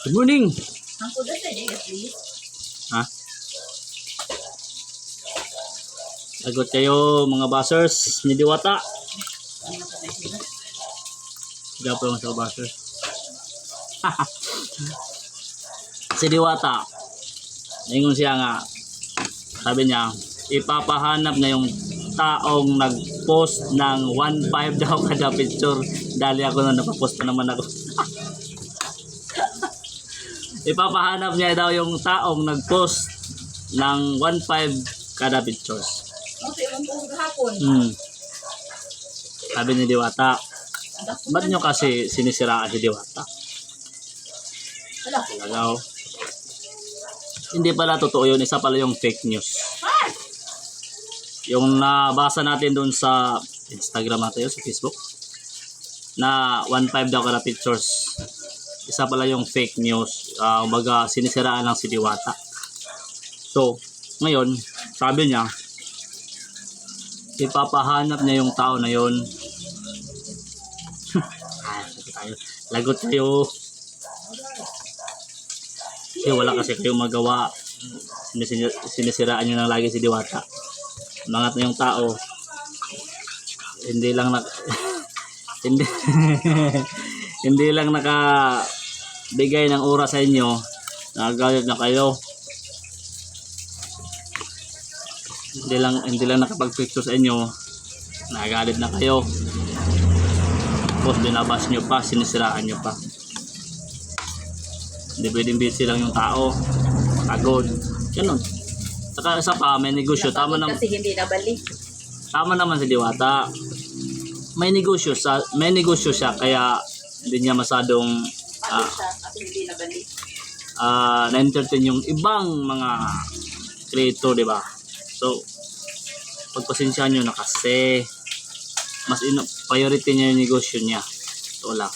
Good morning. Ang kuda sa day, please. Ha? Lagot kayo mga basers ni Diwata. Dapat lang sa basers. Si Diwata. Ngayon siya nga. Sabi niya, ipapahanap na yung taong nag-post ng 1.5 daw kada picture. Dali ako na napapost pa naman ako. Ipapahanap niya daw yung taong nag-post ng 1.5 kada pictures. Okay, ang po hapon. Sabi ni Diwata, ba't nyo kasi sinisiraan si Diwata? Wala. Talaga. Hindi pala totoo yun, isa pala yung fake news. Yung nabasa natin doon sa Instagram natin, sa Facebook, na 1.5 daw kada pictures. Isa pala yung fake news. Umaga sinisiraan lang si Diwata. So, ngayon, sabi niya, ipapahanap niya yung tao na yun. Lagot kayo. Kasi wala kasi kayong magawa. Sinisiraan nyo lang lagi si Diwata. Mangat na yung tao. Hindi lang hindi hindi lang nakabigay ng oras sa inyo. Nagagalit na kayo. Hindi lang nakapag-picture sa inyo. Nagagalit na kayo. Tapos binabas nyo pa, sinisiraan nyo pa. Hindi pwedeng busy lang yung tao. Pagod. Ganun. Saka isa pa, may negosyo. Tama Kasi hindi nabalik. Tama naman si Diwata. May negosyo siya kaya hindi niya masadong Kasi hindi nabalik. na-entertain yung ibang mga creator, di ba? So, pagpasensyahan nyo na kasi mas priority niya yung negosyo niya. Ito lang.